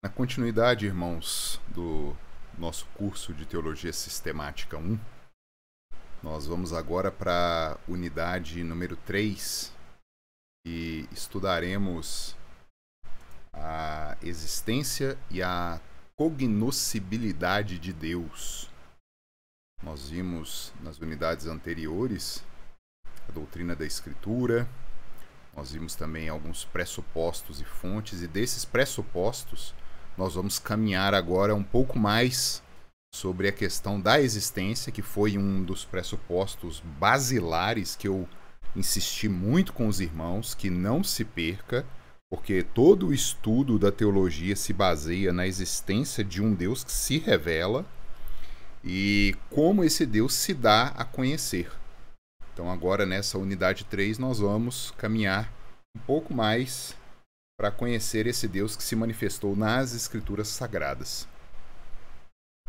Na continuidade, irmãos, do nosso curso de Teologia Sistemática 1, nós vamos agora para a unidade número 3 e estudaremos a existência e a cognoscibilidade de Deus. Nós vimos nas unidades anteriores a doutrina da Escritura, nós vimos também alguns pressupostos e fontes, e desses pressupostos nós vamos caminhar agora um pouco mais sobre a questão da existência, que foi um dos pressupostos basilares que eu insisti muito com os irmãos, que não se perca, porque todo o estudo da teologia se baseia na existência de um Deus que se revela e como esse Deus se dá a conhecer. Então agora nessa unidade 3 nós vamos caminhar um pouco mais para conhecer esse Deus que se manifestou nas Escrituras Sagradas.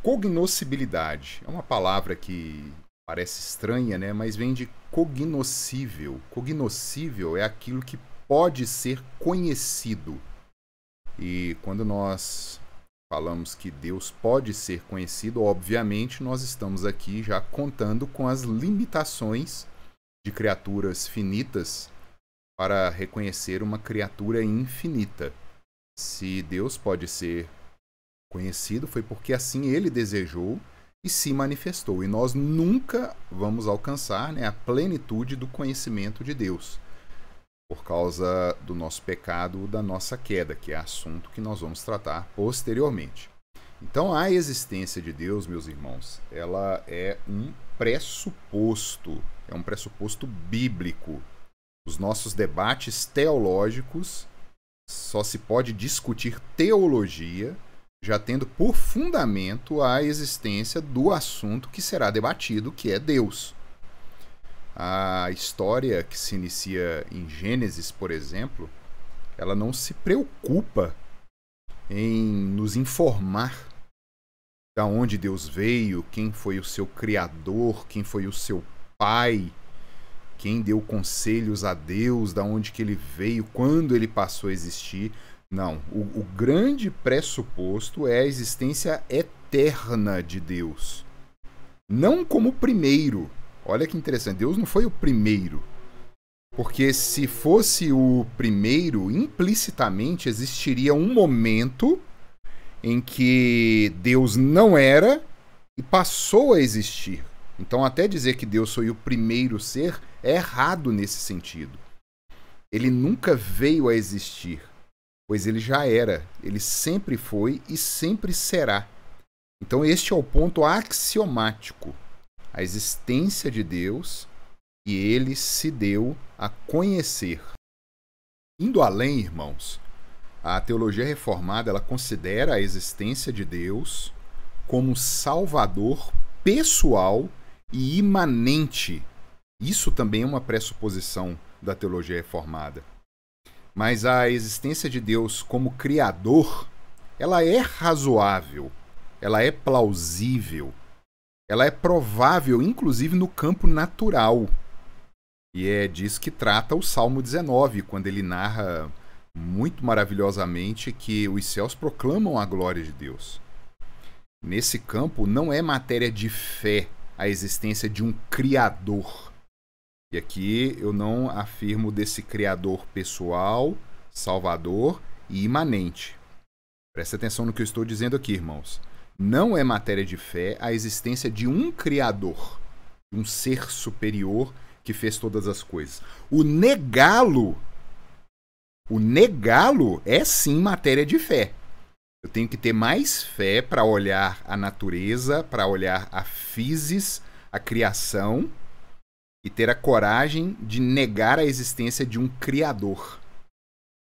Cognoscibilidade é uma palavra que parece estranha, né? Mas vem de cognoscível. Cognoscível é aquilo que pode ser conhecido. E quando nós falamos que Deus pode ser conhecido, obviamente nós estamos aqui já contando com as limitações de criaturas finitas para reconhecer uma criatura infinita. Se Deus pode ser conhecido, foi porque assim Ele desejou e se manifestou. E nós nunca vamos alcançar, né, a plenitude do conhecimento de Deus, por causa do nosso pecado, da nossa queda, que é assunto que nós vamos tratar posteriormente. Então, a existência de Deus, meus irmãos, ela é um pressuposto bíblico. Os nossos debates teológicos só se pode discutir teologia já tendo por fundamento a existência do assunto que será debatido, que é Deus. A história que se inicia em Gênesis, por exemplo, ela não se preocupa em nos informar de onde Deus veio, quem foi o seu criador, quem foi o seu pai, quem deu conselhos a Deus, de onde que ele veio, quando ele passou a existir. Não, o grande pressuposto é a existência eterna de Deus. Não como o primeiro. Olha que interessante, Deus não foi o primeiro. Porque se fosse o primeiro, implicitamente existiria um momento em que Deus não era e passou a existir. Então até dizer que Deus foi o primeiro ser é errado nesse sentido. Ele nunca veio a existir, pois ele já era, ele sempre foi e sempre será. Então este é o ponto axiomático, a existência de Deus, e ele se deu a conhecer. Indo além, irmãos, a teologia reformada ela considera a existência de Deus como salvador pessoal e imanente. Isso também é uma pressuposição da teologia reformada. Mas a existência de Deus como criador, ela é razoável, ela é plausível, ela é provável, inclusive no campo natural. E é disso que trata o Salmo 19, quando ele narra muito maravilhosamente que os céus proclamam a glória de Deus. Nesse campo não é matéria de fé a existência de um criador. E aqui eu não afirmo desse criador pessoal, salvador e imanente. Presta atenção no que eu estou dizendo aqui, irmãos. Não é matéria de fé a existência de um criador, um ser superior que fez todas as coisas. O negá-lo é sim matéria de fé. Eu tenho que ter mais fé para olhar a natureza, para olhar a physis, a criação, e ter a coragem de negar a existência de um criador.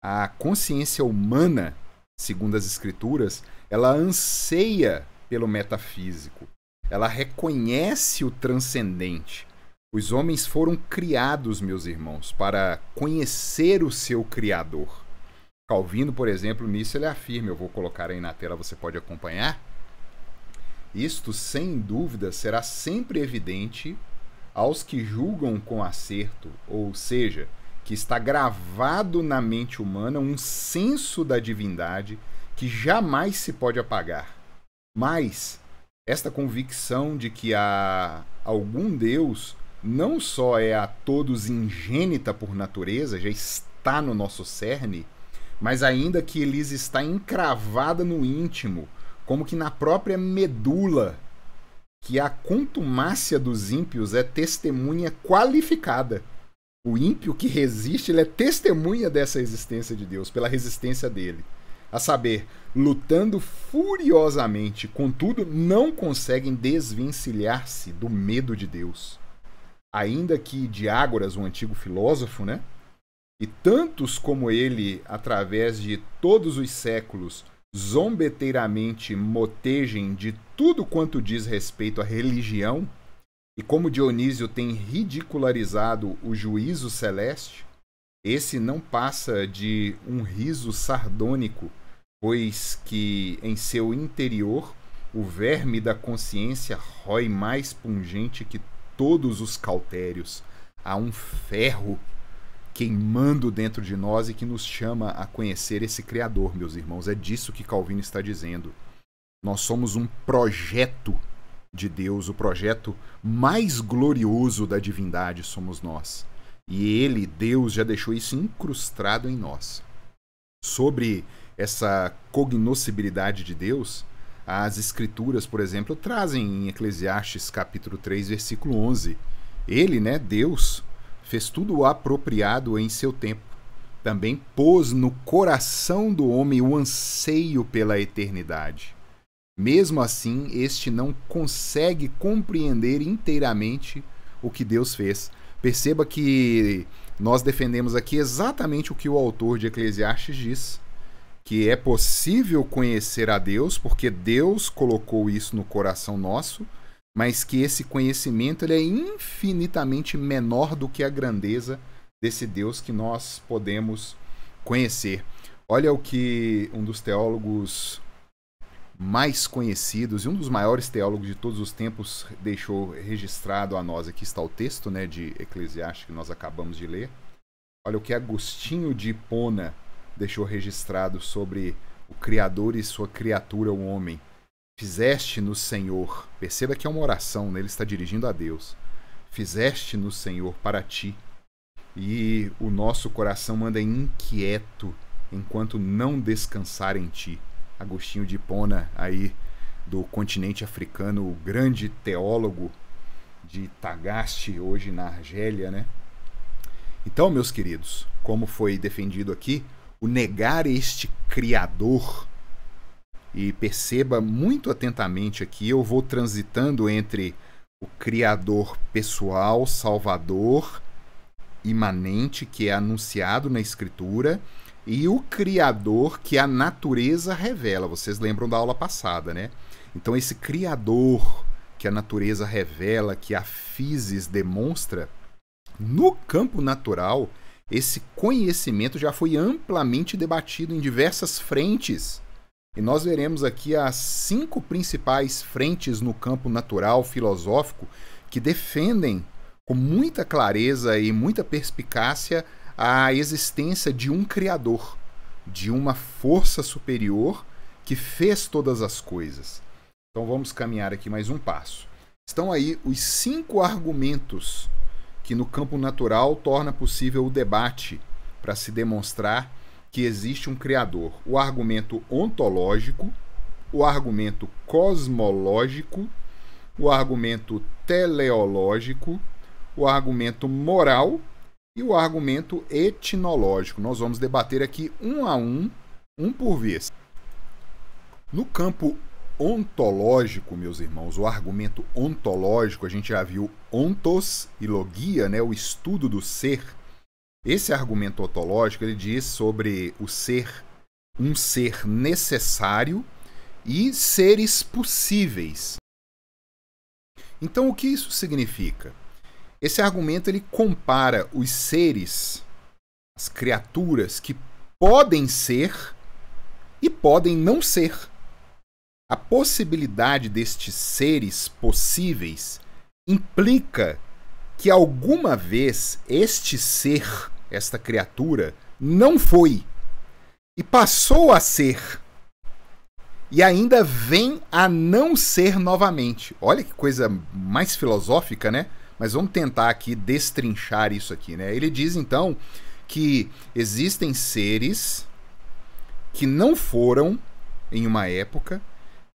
A consciência humana, segundo as Escrituras, ela anseia pelo metafísico. Ela reconhece o transcendente. Os homens foram criados, meus irmãos, para conhecer o seu Criador. Calvino, por exemplo, nisso ele afirma, eu vou colocar aí na tela, você pode acompanhar. Isto, sem dúvida, será sempre evidente aos que julgam com acerto, ou seja, que está gravado na mente humana um senso da divindade que jamais se pode apagar. Mas esta convicção de que há algum Deus não só é a todos ingênita por natureza, já está no nosso cerne, mas ainda que lhes está encravada no íntimo, como que na própria medula, que a contumácia dos ímpios é testemunha qualificada. O ímpio que resiste, ele é testemunha dessa existência de Deus, pela resistência dele. A saber, lutando furiosamente, contudo, não conseguem desvencilhar-se do medo de Deus. Ainda que Diágoras, um antigo filósofo, né? E tantos como ele, através de todos os séculos, zombeteiramente motejem de tudo quanto diz respeito à religião, e como Dionísio tem ridicularizado o juízo celeste, esse não passa de um riso sardônico, pois que em seu interior o verme da consciência rói mais pungente que todos os cautérios. Há um ferro queimando dentro de nós e que nos chama a conhecer esse Criador, meus irmãos. É disso que Calvino está dizendo. Nós somos um projeto de Deus, o projeto mais glorioso da divindade somos nós. E ele, Deus, já deixou isso incrustado em nós. Sobre essa cognoscibilidade de Deus, as Escrituras, por exemplo, trazem em Eclesiastes capítulo 3, versículo 11. Ele, né, Deus, fez tudo o apropriado em seu tempo. Também pôs no coração do homem o anseio pela eternidade. Mesmo assim, este não consegue compreender inteiramente o que Deus fez. Perceba que nós defendemos aqui exatamente o que o autor de Eclesiastes diz, que é possível conhecer a Deus, porque Deus colocou isso no coração nosso, mas que esse conhecimento ele é infinitamente menor do que a grandeza desse Deus que nós podemos conhecer. Olha o que um dos teólogos mais conhecidos e um dos maiores teólogos de todos os tempos deixou registrado a nós. Aqui está o texto, né, de Eclesiastes que nós acabamos de ler. Olha o que Agostinho de Hipona deixou registrado sobre o Criador e sua criatura, o homem. Fizeste-nos, Senhor, perceba que é uma oração, né? Ele está dirigindo a Deus. Fizeste-nos, Senhor, para ti. E o nosso coração anda inquieto enquanto não descansar em ti. Agostinho de Hipona, aí do continente africano, o grande teólogo de Tagaste, hoje na Argélia, né? Então, meus queridos, como foi defendido aqui, o negar este Criador, e perceba muito atentamente aqui, eu vou transitando entre o Criador pessoal, Salvador, imanente, que é anunciado na Escritura, e o Criador que a natureza revela. Vocês lembram da aula passada, né? Então esse Criador que a natureza revela, que a physis demonstra, no campo natural, esse conhecimento já foi amplamente debatido em diversas frentes. E nós veremos aqui as 5 principais frentes no campo natural filosófico que defendem com muita clareza e muita perspicácia a existência de um Criador, de uma força superior que fez todas as coisas. Então vamos caminhar aqui mais um passo. Estão aí os 5 argumentos que no campo natural torna possível o debate para se demonstrar que existe um Criador. O argumento ontológico, o argumento cosmológico, o argumento teleológico, o argumento moral e o argumento etnológico. Nós vamos debater aqui um a um por vez. No campo ontológico, meus irmãos, o argumento ontológico, a gente já viu ontos e logia, né, o estudo do ser. Esse argumento ontológico, ele diz sobre o ser, um ser necessário e seres possíveis. Então, o que isso significa? Esse argumento ele compara os seres, as criaturas que podem ser e podem não ser. A possibilidade destes seres possíveis implica que alguma vez este ser, esta criatura, não foi e passou a ser. e ainda vem a não ser novamente. Olha que coisa mais filosófica, né? Mas vamos tentar aqui destrinchar isso aqui, né? Ele diz então que existem seres que não foram em uma época,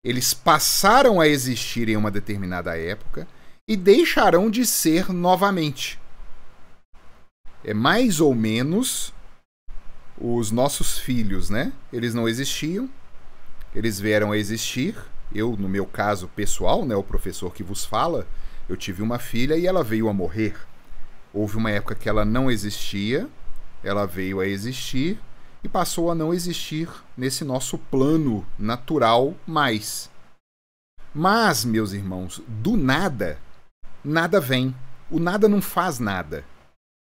eles passaram a existir em uma determinada época e deixarão de ser novamente. É mais ou menos os nossos filhos, né? Eles não existiam, eles vieram a existir. Eu, no meu caso pessoal, né, o professor que vos fala, eu tive uma filha e ela veio a morrer. Houve uma época que ela não existia, ela veio a existir e passou a não existir nesse nosso plano natural mais. Mas, meus irmãos, do nada, nada vem. O nada não faz nada.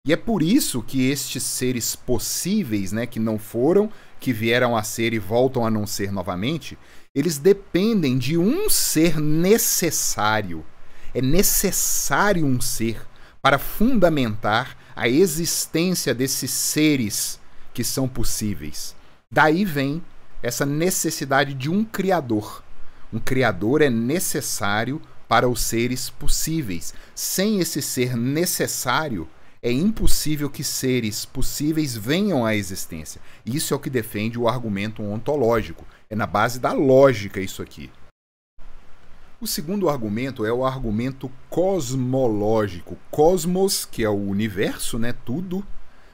E é por isso que estes seres possíveis, né, que não foram, que vieram a ser e voltam a não ser novamente, eles dependem de um ser necessário. É necessário um ser para fundamentar a existência desses seres que são possíveis. Daí vem essa necessidade de um criador. Um criador é necessário para os seres possíveis. Sem esse ser necessário, é impossível que seres possíveis venham à existência. Isso é o que defende o argumento ontológico. É na base da lógica isso aqui. O segundo argumento é o argumento cosmológico. Cosmos, que é o universo, né, tudo,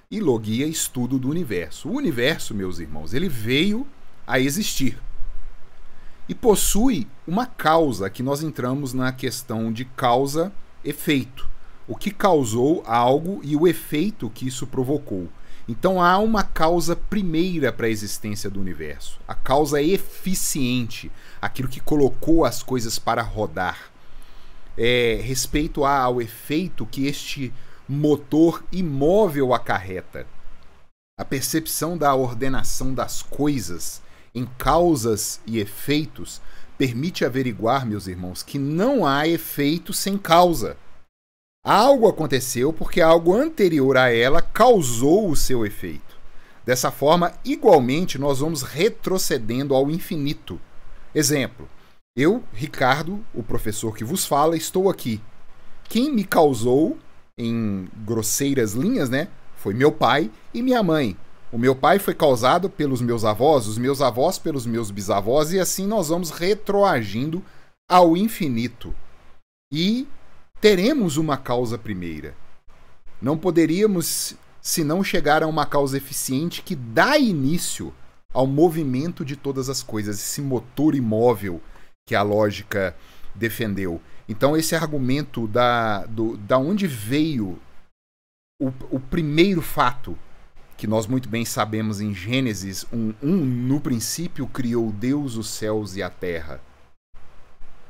e logia, estudo do universo. O universo, meus irmãos, ele veio a existir. E possui uma causa, que nós entramos na questão de causa-efeito. O que causou algo e o efeito que isso provocou. Então há uma causa primeira para a existência do universo. A causa eficiente, aquilo que colocou as coisas para rodar. Respeito ao efeito que este motor imóvel acarreta. A percepção da ordenação das coisas em causas e efeitos permite averiguar, meus irmãos, que não há efeito sem causa. Algo aconteceu porque algo anterior a ela causou o seu efeito. Dessa forma, igualmente, nós vamos retrocedendo ao infinito. Exemplo, eu, Ricardo, o professor que vos fala, estou aqui. Quem me causou, em grosseiras linhas, né, foi meu pai e minha mãe. O meu pai foi causado pelos meus avós, os meus avós pelos meus bisavós, e assim nós vamos retroagindo ao infinito. E teremos uma causa primeira. Não poderíamos, se não chegar a uma causa eficiente que dá início ao movimento de todas as coisas, esse motor imóvel que a lógica defendeu. Então esse argumento da onde veio o primeiro fato, que nós muito bem sabemos em Gênesis 1:1, no princípio criou Deus os céus e a terra.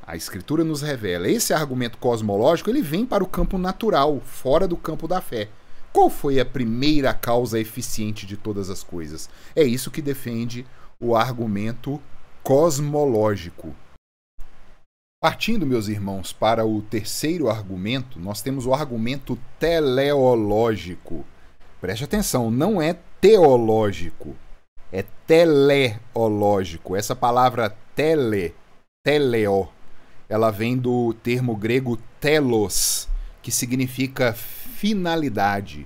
A Escritura nos revela. Esse argumento cosmológico, ele vem para o campo natural, fora do campo da fé. Qual foi a primeira causa eficiente de todas as coisas? É isso que defende o argumento cosmológico. Partindo, meus irmãos, para o terceiro argumento, nós temos o argumento teleológico. Preste atenção, não é teológico, é teleológico. Essa palavra teleo, ela vem do termo grego telos, que significa finalidade,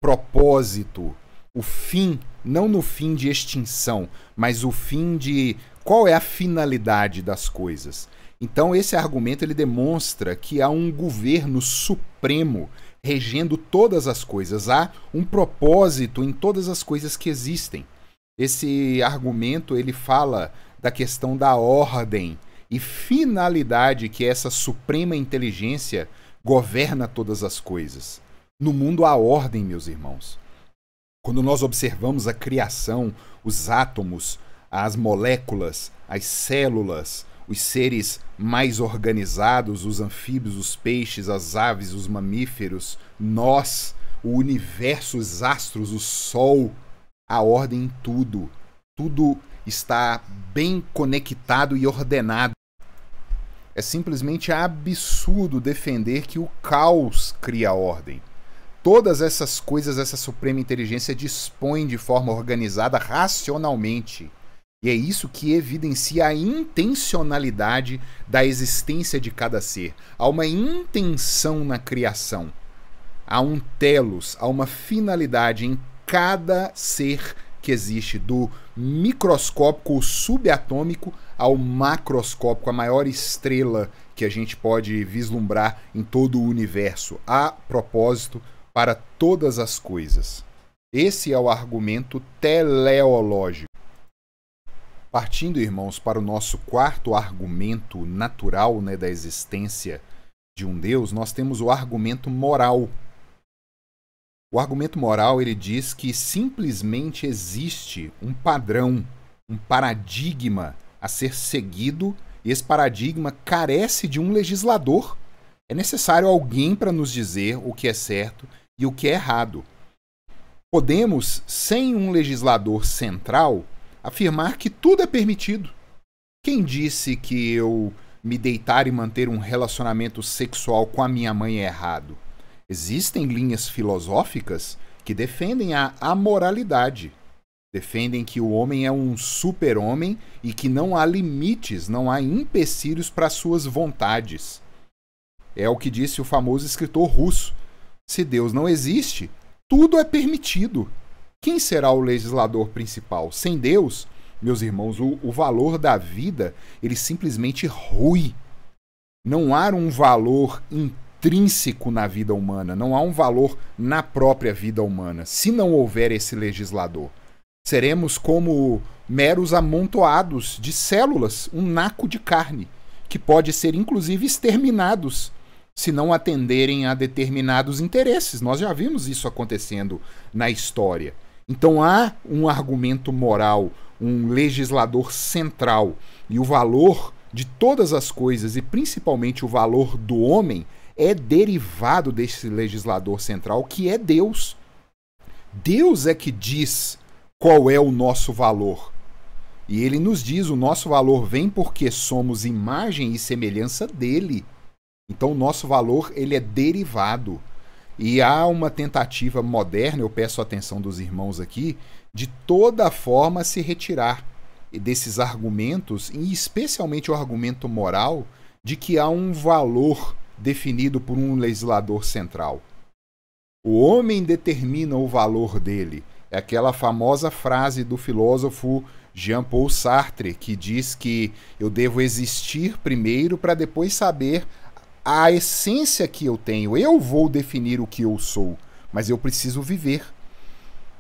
propósito, o fim, não no fim de extinção, mas o fim de qual é a finalidade das coisas. Então esse argumento ele demonstra que há um governo supremo regendo todas as coisas, há um propósito em todas as coisas que existem. Esse argumento ele fala da questão da ordem e finalidade que essa suprema inteligência governa todas as coisas. No mundo há ordem, meus irmãos. Quando nós observamos a criação, os átomos, as moléculas, as células, os seres mais organizados, os anfíbios, os peixes, as aves, os mamíferos, nós, o universo, os astros, o sol, a ordem em tudo. Tudo está bem conectado e ordenado. É simplesmente absurdo defender que o caos cria ordem. Todas essas coisas, essa suprema inteligência dispõe de forma organizada racionalmente. E é isso que evidencia a intencionalidade da existência de cada ser. Há uma intenção na criação. Há um telos, há uma finalidade em cada ser que existe, do microscópico ou subatômico ao macroscópico, a maior estrela que a gente pode vislumbrar em todo o universo. Há propósito para todas as coisas. Esse é o argumento teleológico. Partindo, irmãos, para o nosso quarto argumento natural, né, da existência de um Deus, nós temos o argumento moral. O argumento moral, ele diz que simplesmente existe um padrão, um paradigma a ser seguido, e esse paradigma carece de um legislador. É necessário alguém para nos dizer o que é certo e o que é errado. Podemos, sem um legislador central, afirmar que tudo é permitido. Quem disse que eu me deitar e manter um relacionamento sexual com a minha mãe é errado? Existem linhas filosóficas que defendem a amoralidade. Defendem que o homem é um super-homem e que não há limites, não há empecilhos para suas vontades. É o que disse o famoso escritor russo. Se Deus não existe, tudo é permitido. Quem será o legislador principal? Sem Deus, meus irmãos, o valor da vida, ele simplesmente rui. Não há um valor intrínseco na vida humana, não há um valor na própria vida humana, se não houver esse legislador. Seremos como meros amontoados de células, um naco de carne, que pode ser inclusive exterminados se não atenderem a determinados interesses. Nós já vimos isso acontecendo na história. Então há um argumento moral, um legislador central, e o valor de todas as coisas, e principalmente o valor do homem, é derivado desse legislador central, que é Deus. Deus é que diz qual é o nosso valor. E ele nos diz, o nosso valor vem porque somos imagem e semelhança dele. Então o nosso valor, ele é derivado. E há uma tentativa moderna, eu peço a atenção dos irmãos aqui, de toda forma se retirar desses argumentos, e especialmente o argumento moral, de que há um valor definido por um legislador central. O homem determina o valor dele. É aquela famosa frase do filósofo Jean-Paul Sartre, que diz que eu devo existir primeiro para depois saber a essência que eu tenho. Eu vou definir o que eu sou, mas eu preciso viver.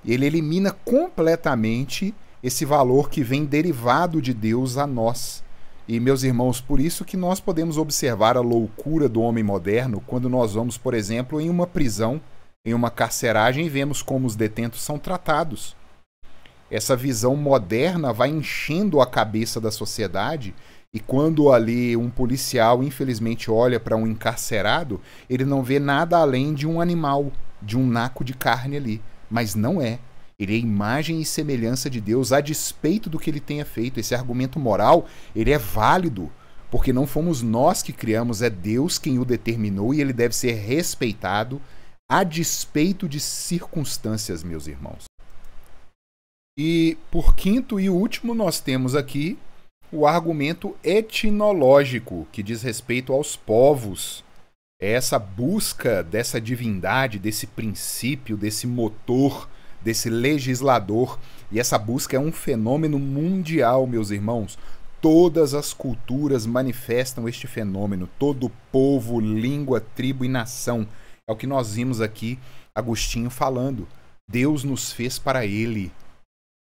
Ele elimina completamente esse valor que vem derivado de Deus a nós. E, meus irmãos, por isso que nós podemos observar a loucura do homem moderno quando nós vamos, por exemplo, em uma prisão, em uma carceragem, e vemos como os detentos são tratados. Essa visão moderna vai enchendo a cabeça da sociedade, e quando ali um policial, infelizmente, olha para um encarcerado, ele não vê nada além de um animal, de um naco de carne ali. Mas não é. Ele é imagem e semelhança de Deus, a despeito do que ele tenha feito. Esse argumento moral, ele é válido, porque não fomos nós que criamos, é Deus quem o determinou, e ele deve ser respeitado a despeito de circunstâncias, meus irmãos. E, por quinto e último, nós temos aqui o argumento etnológico, que diz respeito aos povos. É essa busca dessa divindade, desse princípio, desse motor, desse legislador. E essa busca é um fenômeno mundial, meus irmãos. Todas as culturas manifestam este fenômeno. Todo povo, língua, tribo e nação. É o que nós vimos aqui Agostinho falando. Deus nos fez para ele.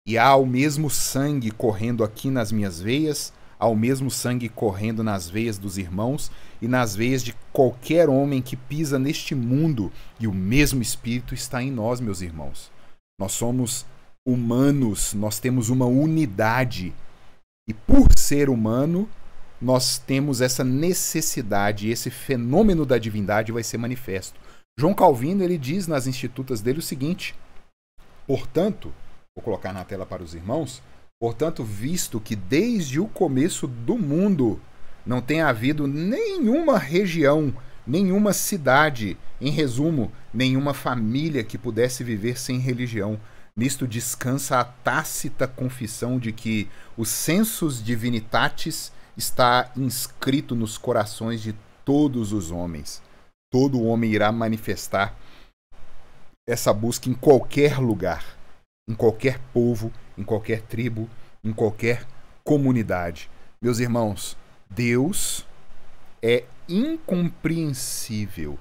E há o mesmo sangue correndo aqui nas minhas veias, há o mesmo sangue correndo nas veias dos irmãos e nas veias de qualquer homem que pisa neste mundo. E o mesmo Espírito está em nós, meus irmãos. Nós somos humanos, nós temos uma unidade. E por ser humano, nós temos essa necessidade, esse fenômeno da divindade vai ser manifesto. João Calvino, ele diz nas Institutas dele o seguinte: portanto, vou colocar na tela para os irmãos, portanto, visto que desde o começo do mundo não tem havido nenhuma região, nenhuma cidade, em resumo, nenhuma família que pudesse viver sem religião, Nisto descansa a tácita confissão de que o sensus divinitatis está inscrito nos corações de todos os homens. Todo homem irá manifestar essa busca em qualquer lugar, em qualquer povo, em qualquer tribo, em qualquer comunidade. Meus irmãos, Deus é incompreensível,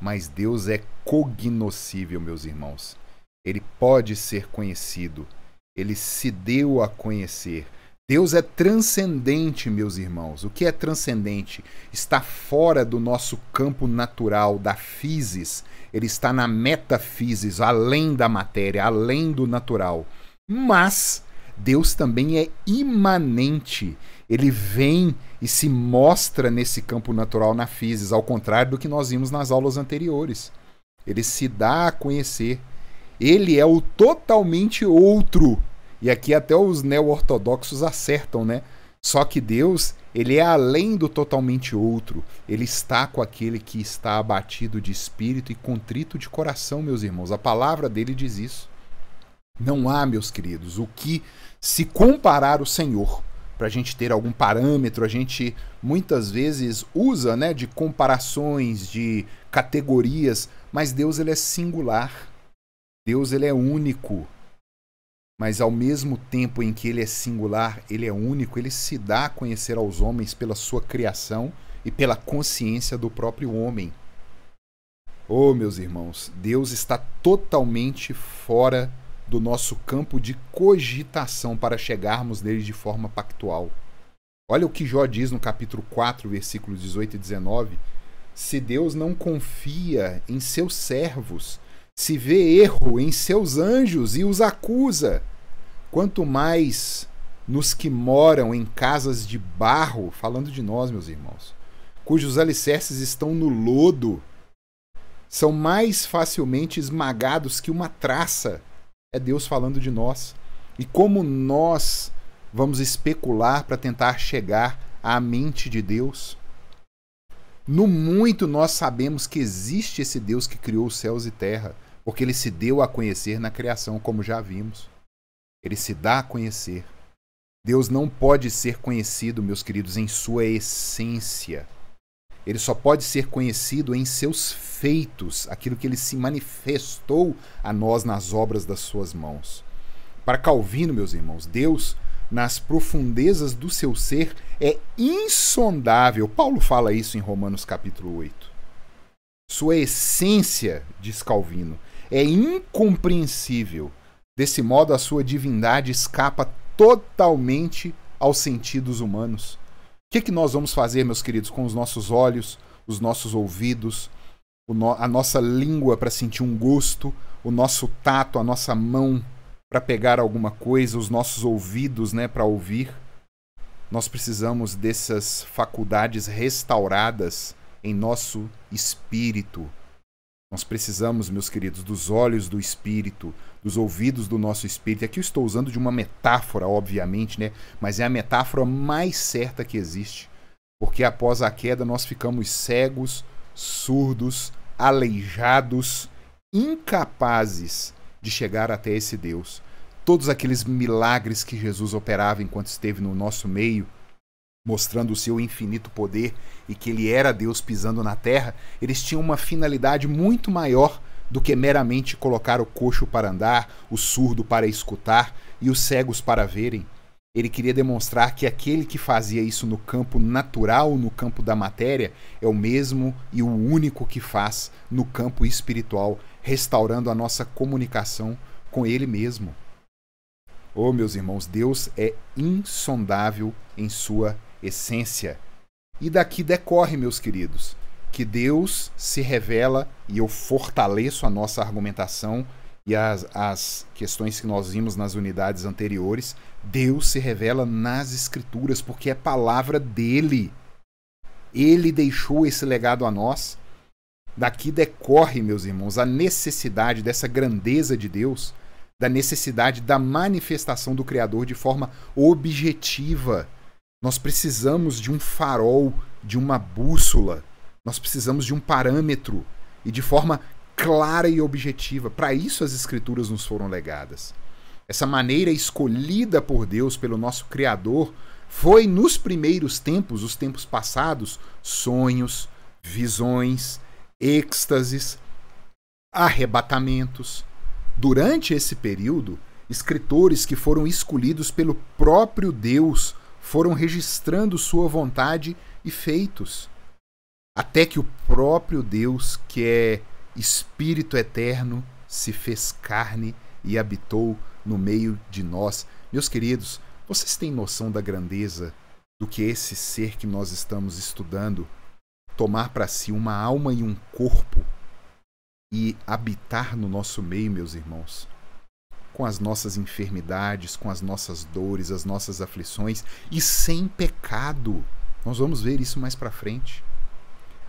mas Deus é cognoscível, meus irmãos. Ele pode ser conhecido, ele se deu a conhecer. Deus é transcendente, meus irmãos. O que é transcendente? Está fora do nosso campo natural, da physis. Ele está na metaphysis, além da matéria, além do natural. Mas Deus também é imanente. Ele vem e se mostra nesse campo natural, na physis, ao contrário do que nós vimos nas aulas anteriores. Ele se dá a conhecer. Ele é o totalmente outro. E aqui até os neo-ortodoxos acertam, né? Só que Deus, ele é além do totalmente outro. Ele está com aquele que está abatido de espírito e contrito de coração, meus irmãos. A palavra dele diz isso. Não há, meus queridos, o que se comparar o Senhor. Para a gente ter algum parâmetro, a gente muitas vezes usa, né, de comparações, de categorias, mas Deus, ele é singular. Deus, ele é único. Mas ao mesmo tempo em que ele é singular, ele é único, ele se dá a conhecer aos homens pela sua criação e pela consciência do próprio homem. Oh, meus irmãos, Deus está totalmente fora do nosso campo de cogitação para chegarmos nele de forma pactual. Olha o que Jó diz no capítulo 4, versículos 18 e 19. Se Deus não confia em seus servos, se vê erro em seus anjos e os acusa, quanto mais nos que moram em casas de barro, falando de nós, meus irmãos, cujos alicerces estão no lodo, são mais facilmente esmagados que uma traça. É Deus falando de nós. E como nós vamos especular para tentar chegar à mente de Deus? No muito nós sabemos que existe esse Deus que criou os céus e terra, porque ele se deu a conhecer na criação, como já vimos. Ele se dá a conhecer. Deus não pode ser conhecido, meus queridos, em sua essência. Ele só pode ser conhecido em seus feitos, aquilo que ele se manifestou a nós nas obras das suas mãos. Para Calvino, meus irmãos, Deus, nas profundezas do seu ser, é insondável. Paulo fala isso em Romanos capítulo 8. Sua essência, diz Calvino, é incompreensível. Desse modo, a sua divindade escapa totalmente aos sentidos humanos. O que nós vamos fazer, meus queridos, com os nossos olhos, os nossos ouvidos, a nossa língua para sentir um gosto, o nosso tato, a nossa mão para pegar alguma coisa, os nossos ouvidos, né, para ouvir? Nós precisamos dessas faculdades restauradas em nosso espírito. Nós precisamos, meus queridos, dos olhos do espírito, dos ouvidos do nosso espírito. Aqui eu estou usando de uma metáfora, obviamente, né? Mas é a metáfora mais certa que existe. Porque após a queda nós ficamos cegos, surdos, aleijados, incapazes de chegar até esse Deus. Todos aqueles milagres que Jesus operava enquanto esteve no nosso meio, mostrando o seu infinito poder e que ele era Deus pisando na terra, eles tinham uma finalidade muito maior do que meramente colocar o coxo para andar, o surdo para escutar e os cegos para verem. Ele queria demonstrar que aquele que fazia isso no campo natural, no campo da matéria, é o mesmo e o único que faz no campo espiritual, restaurando a nossa comunicação com ele mesmo. Oh, meus irmãos, Deus é insondável em sua essência. E daqui decorre, meus queridos, que Deus se revela, e eu fortaleço a nossa argumentação e as questões que nós vimos nas unidades anteriores. Deus se revela nas Escrituras, porque é palavra dele. Ele deixou esse legado a nós. Daqui decorre, meus irmãos, a necessidade dessa grandeza de Deus, da necessidade da manifestação do Criador de forma objetiva. Nós precisamos de um farol, de uma bússola. Nós precisamos de um parâmetro. E de forma clara e objetiva. Para isso as Escrituras nos foram legadas. Essa maneira escolhida por Deus, pelo nosso Criador, foi nos primeiros tempos, os tempos passados, sonhos, visões, êxtases, arrebatamentos. Durante esse período, escritores que foram escolhidos pelo próprio Deus foram registrando sua vontade e feitos. Até que o próprio Deus, que é Espírito eterno, se fez carne e habitou no meio de nós. Meus queridos, vocês têm noção da grandeza do que esse ser que nós estamos estudando tomar para si uma alma e um corpo e habitar no nosso meio, meus irmãos? Com as nossas enfermidades, com as nossas dores, as nossas aflições e sem pecado. Nós vamos ver isso mais para frente.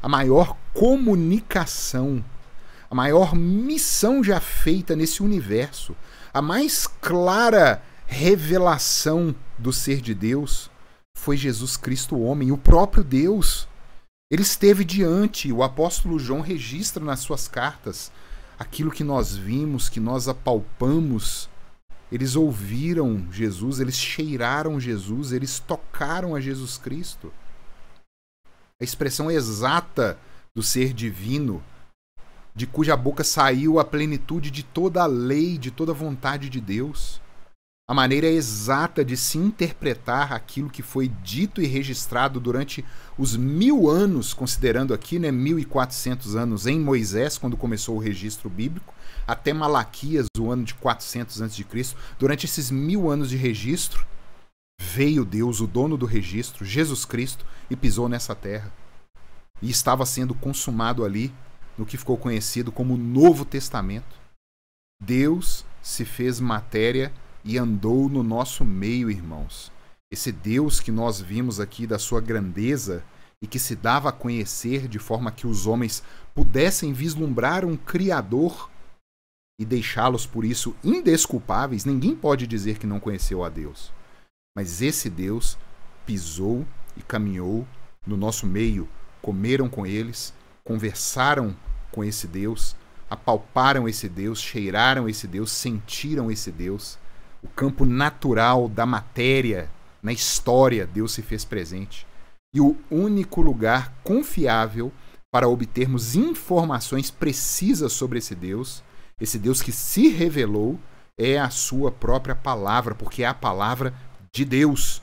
A maior comunicação, a maior missão já feita nesse universo, a mais clara revelação do ser de Deus foi Jesus Cristo, homem, o próprio Deus. Ele esteve diante, o apóstolo João registra nas suas cartas aquilo que nós vimos, que nós apalpamos. Eles ouviram Jesus, eles cheiraram Jesus, eles tocaram a Jesus Cristo. A expressão exata do ser divino, de cuja boca saiu a plenitude de toda a lei, de toda a vontade de Deus. A maneira exata de se interpretar aquilo que foi dito e registrado durante os 1000 anos, considerando aqui, 1400 anos em Moisés, quando começou o registro bíblico, até Malaquias, o ano de 400 a.C. Durante esses 1000 anos de registro, veio Deus, o dono do registro, Jesus Cristo, e pisou nessa terra. E estava sendo consumado ali, no que ficou conhecido como o Novo Testamento. Deus se fez matéria e andou no nosso meio, irmãos. Esse Deus que nós vimos aqui, da sua grandeza, e que se dava a conhecer de forma que os homens pudessem vislumbrar um Criador e deixá-los por isso indesculpáveis. Ninguém pode dizer que não conheceu a Deus. Mas esse Deus pisou e caminhou no nosso meio, comeram com eles, conversaram com esse Deus, apalparam esse Deus, cheiraram esse Deus, sentiram esse Deus. O campo natural da matéria, na história, Deus se fez presente. E o único lugar confiável para obtermos informações precisas sobre esse Deus que se revelou, é a sua própria palavra, porque é a palavra de Deus.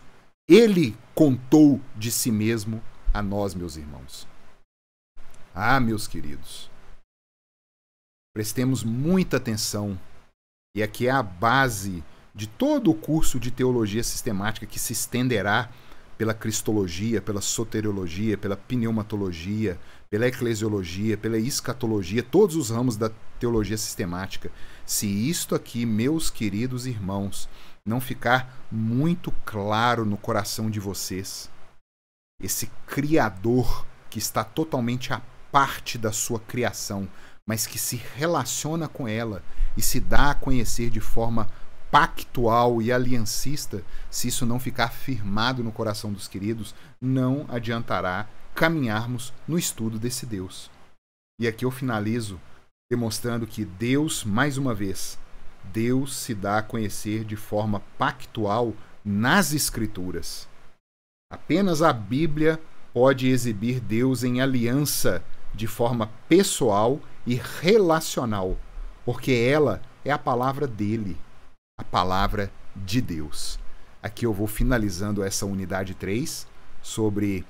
Ele contou de si mesmo a nós, meus irmãos. Ah, meus queridos, prestemos muita atenção, e aqui é a base de todo o curso de teologia sistemática que se estenderá pela cristologia, pela soteriologia, pela pneumatologia, pela eclesiologia, pela escatologia, todos os ramos da teologia sistemática. Se isto aqui, meus queridos irmãos, não ficar muito claro no coração de vocês, esse Criador que está totalmente à parte da sua criação, mas que se relaciona com ela e se dá a conhecer de forma pactual e aliancista, se isso não ficar firmado no coração dos queridos, não adiantará caminharmos no estudo desse Deus. E aqui eu finalizo demonstrando que Deus, mais uma vez, Deus se dá a conhecer de forma pactual nas Escrituras. Apenas a Bíblia pode exibir Deus em aliança de forma pessoal e relacional, porque ela é a palavra dele, a palavra de Deus. Aqui eu vou finalizando essa unidade 3 sobre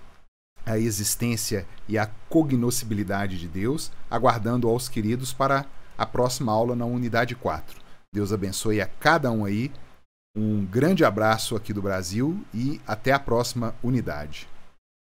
a existência e a cognoscibilidade de Deus, aguardando aos queridos para a próxima aula na unidade 4. Deus abençoe a cada um aí, um grande abraço aqui do Brasil e até a próxima unidade.